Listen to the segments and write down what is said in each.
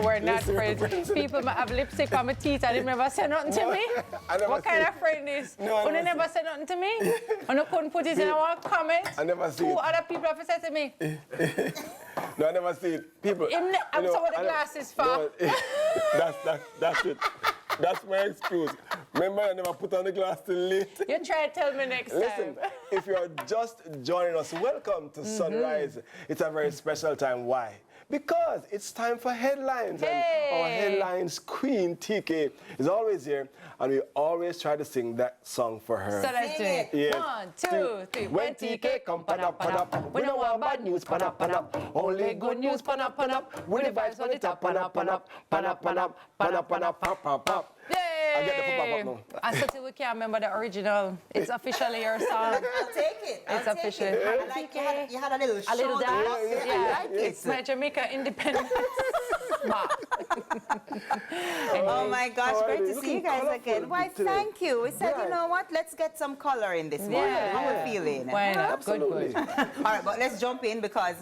we're not friends. People might have lipstick on my teeth and they never say nothing to me. What kind of friend is? No, they never say nothing to me? And I couldn't put it in our comment. I never see Two it. other people have said to me. No, I never see it. People. I'm so what the glasses for. No, that's it. That's my excuse. Remember, I never put on the glass till late. You try to tell me next Listen, time. if you are just joining us, welcome to Sunrise. It's a very special time. Why? Because it's time for headlines. Hey. And our headlines queen, TK, is always here. And we always try to sing that song for her. So let's do it. Yes. 1, 2, 3. When TK come, pan up, pan up. We don't want bad news, pan up, pan up. Only good news, pan up, pan up. With the vibes on the top, pan up, pan up. Pan up, pan up, pan up, pan up, pop, pop, pop. Yay! I get the pop up now. I still we can't remember the original. It's officially your song. I'll take it. It's officially. Like you had a little A little shoulder. dance. I like it. It's my Jamaica independence. Oh my gosh, great to see you guys again. Why, today. thank you. We said, Yeah. you know what, let's get some color in this morning. Yeah. How we feeling? Why not? Absolutely. Good. All right, but let's jump in because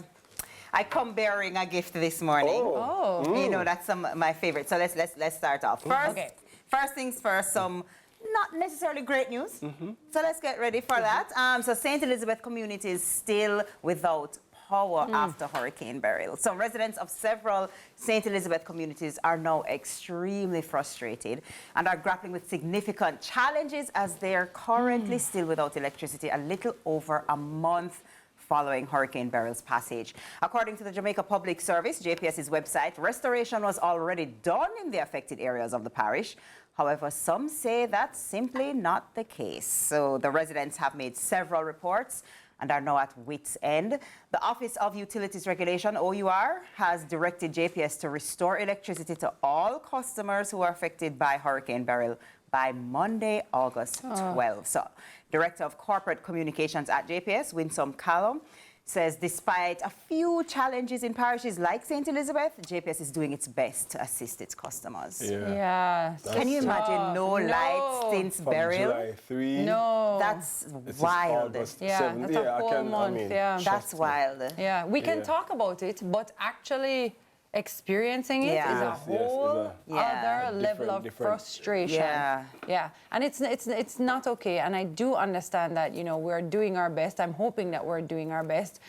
I come bearing a gift this morning. Oh. You know, that's some of my favorite. So let's start off. First things first, some not necessarily great news. So let's get ready for that. So St. Elizabeth community is still without power after Hurricane Beryl. So residents of several St. Elizabeth communities are now extremely frustrated and are grappling with significant challenges as they are currently still without electricity a little over a month following Hurricane Beryl's passage. According to the Jamaica Public Service, JPS's website, restoration was already done in the affected areas of the parish. However, some say that's simply not the case. So the residents have made several reports and are now at wit's end. The Office of Utilities Regulation, OUR, has directed JPS to restore electricity to all customers who are affected by Hurricane Beryl by Monday, August 12. So, Director of Corporate Communications at JPS, Winsome Callum, says despite a few challenges in parishes like St. Elizabeth, JPS is doing its best to assist its customers. Yeah. Can you imagine no lights since From Beryl? July 3. No. That's This is wild. August Yeah, 7. that's a whole month, yeah. That's wild. Yeah, we can Yeah. talk about it, but actually experiencing it is Yeah. a Yes, whole Yeah. other level of Different. frustration. Yeah. Yeah, and it's not okay. And I do understand that, you know, we're doing our best. I'm hoping that we're doing our best,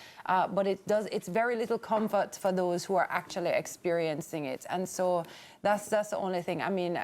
but it's very little comfort for those who are actually experiencing it. And so that's the only thing. I mean,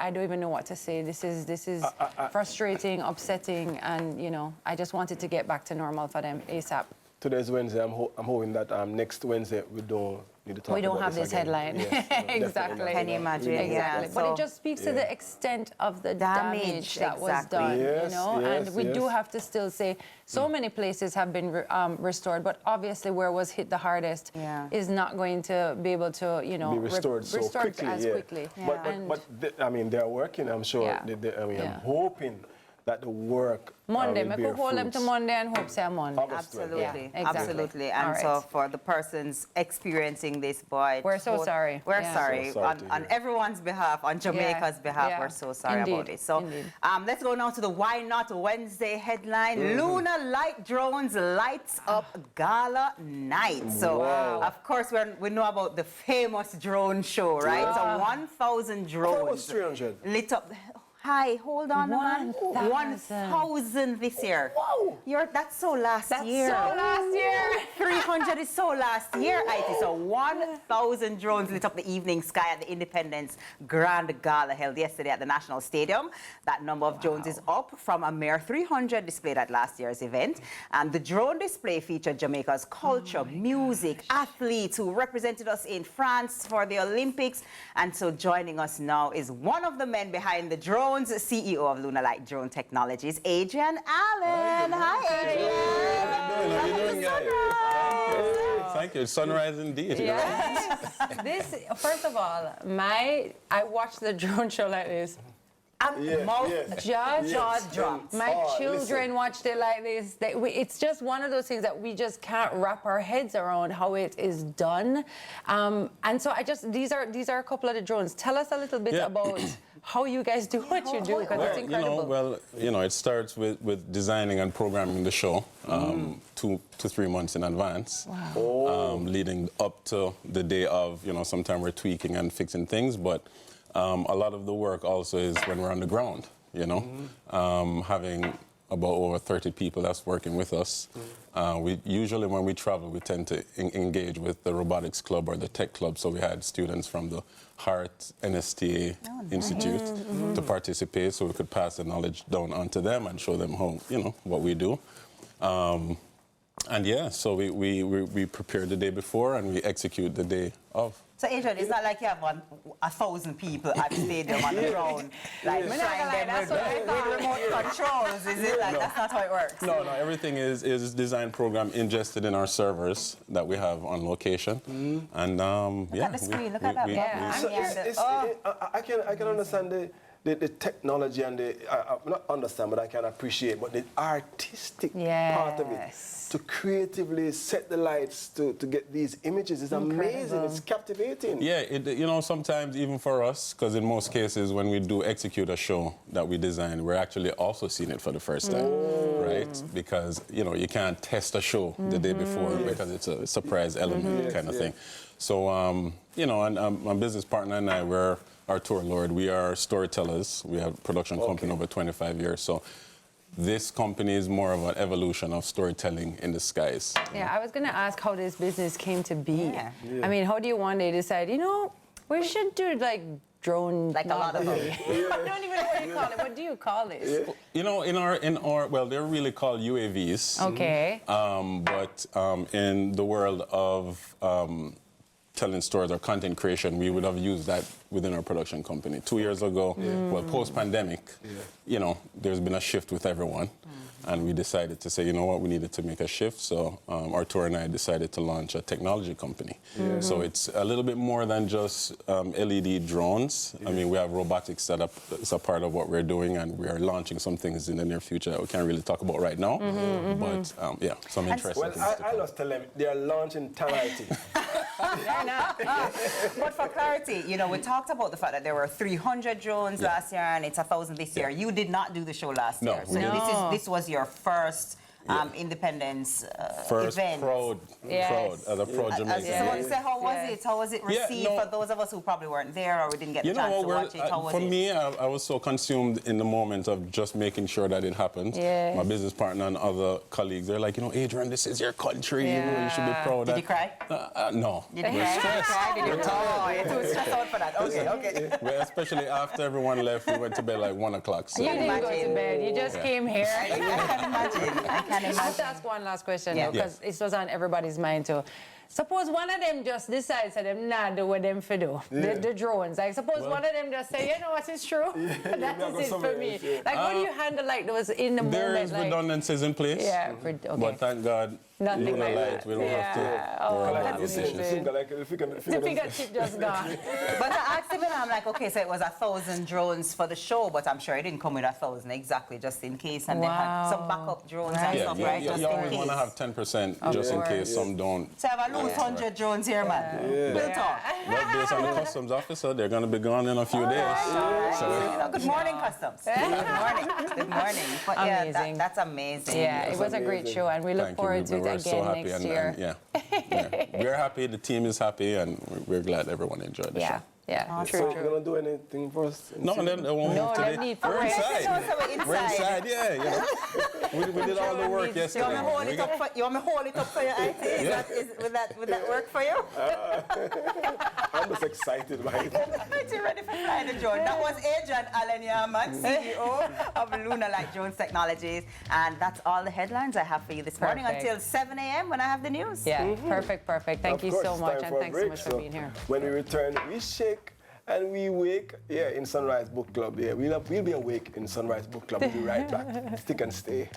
I don't even know what to say. This is frustrating, upsetting, and you know, I just wanted to get back to normal for them ASAP. Today's Wednesday. I'm hoping that next Wednesday we don't need to talk We don't about have this again. headline. Yes, no, definitely Exactly. not. Can you imagine? Exactly. Yeah, But so- it just speaks to the extent of the damage that was exactly. done, Yes, you know? yes, And we do yes. have to still say so many places have been restored, but obviously where was hit the hardest is not going to be able to, you know, Be restored so quickly. as yeah. quickly. But I mean, they're working. I'm sure. Yeah. I'm hoping that the work Monday, will make bear we hold them to fruits. Monday and hope say Monday. August 12, Absolutely, Yeah, exactly. absolutely. And All so right. for the persons experiencing this, boy, We're so sorry. We're Yeah. sorry, So sorry to on hear. everyone's behalf, on Jamaica's behalf. Yeah. We're so sorry about Indeed. it. So Indeed. let's go now to the Why Not Wednesday headline. Lunar Light drones lights up Gala night. So Wow. of course we know about the famous drone show, right? So 1,000 That was drones 300. lit up. Hi, hold on, man. 1,000. 1,000 this year. Wow. That's so last year. So last year. 300 is so last year, IT. So 1,000 drones lit up the evening sky at the Independence Grand Gala held yesterday at the National Stadium. That number of drones is up from a mere 300 displayed at last year's event. And the drone display featured Jamaica's culture, music, athletes who represented us in France for the Olympics. And so joining us now is one of the men behind the drones, CEO of Lunar Light Drone Technologies, Adrian Allen. Hi, Adrian. How you doing, guys? Thank you. It's sunrise indeed. Yes. This, first of all, I watch the drone show like this Jaw dropped. My children listen. watched it like this. It's just one of those things that we just can't wrap our heads around how it is done. And so these are a couple of the drones. Tell us a little bit about how you guys do what you do, because it's incredible. It starts with designing and programming the show 2 to 3 months in advance, leading up to the day of. Sometimes we're tweaking and fixing things, but a lot of the work also is when we're on the ground. Having about over 30 people that's working with us. We usually, when we travel, we tend to engage with the robotics club or the tech club. So we had students from the Heart NSTA Institute to participate, so we could pass the knowledge down onto them and show them how, what we do. So we prepare the day before and we execute the day of. So, Adrian, it's not like you have 1,000 people at the stadium on the ground, like trying them with remote controls. Is it like that's not how it works? No, everything is design program ingested in our servers that we have on location. And look at the screen. Look at that. I can understand the technology and not understand, but I can appreciate, but the artistic part of it, to creatively set the lights to get these images is amazing. It's captivating. Yeah, sometimes even for us, because in most cases when we do execute a show that we design, we're actually also seeing it for the first time, right? Because, you can't test a show the day before because it's a surprise element kind of thing. So, and my business partner and I, we're our tour lord. We are storytellers. We have a production company over 25 years. So this company is more of an evolution of storytelling in disguise. Yeah, I was going to ask how this business came to be. I mean, how do you one day decide, we should do like drone, like a lot of them. I don't even know what you call it. What do you call this? In our well, they're really called UAVs. Okay. But in the world of telling stories or content creation, we would have used that within our production company. 2 years ago, well, post-pandemic, there's been a shift with everyone. And we decided to say, we needed to make a shift. So our tour and I decided to launch a technology company. So it's a little bit more than just LED drones. I mean, we have robotics set up as a part of what we're doing, and we are launching some things in the near future that we can't really talk about right now. But some interesting things. Well, I must tell them, they are launching Tami. But for clarity, we talked about the fact that there were 300 drones last year and it's 1,000 this year. You did not do the show last year. So this was your first independence event. Proud as a proud Jamaican. So how was it? How was it received for those of us who probably weren't there or we didn't get the chance to watch it? How was it? For me, I was so consumed in the moment of just making sure that it happened. My business partner and other colleagues, they're like, Adrian, this is your country. You should be proud. Did you cry? No. You didn't cry? Did you cry? You're too stressed out for that. Okay. Well, especially after everyone left, we went to bed like 1 o'clock. So. You didn't go to bed. You just came here. I can imagine. I have to ask one last question, because it was on everybody's mind too. Suppose one of them just decides that them not do what them for do, the drones. Like, suppose one of them just say, what, it's true. That is it for me. Like, how do you handle like those in the moment? There is redundancies in place. But thank God, nothing like Lite, we don't have to worry about decisions. The finger tip just gone. But I asked him, and I'm like, okay, so it was 1,000 drones for the show, but I'm sure it didn't come with 1,000 exactly, just in case. And they had some backup drones and stuff, right? You always want to have 10% just in case some don't. So I have 100 drones here, man. We'll talk. Well, based on the customs officer, they're going to be gone in a few days. So, good morning, customs. Good morning. But amazing. That's amazing. Yeah, it was a great show, and we look forward to it again next year. We're happy, the team is happy, and we're glad everyone enjoyed the show. Yeah, So you're going to do anything for us? No, then won't move today. We're inside. We're inside, We did all the work yesterday. You want me to hold it up for your IT? Would that work for you? I'm just excited by it. You ready for flying the drone? That was Adrian Allen Yaman, CEO of Lite Drones Technologies. And that's all the headlines I have for you this morning until 7 a.m. when I have the news. Yeah, perfect. Thank you so much, and thanks so much for being here. When we return, we shake and we wake in Sunrise Book Club. We'll be awake in Sunrise Book Club. We'll be right back. Stick and stay.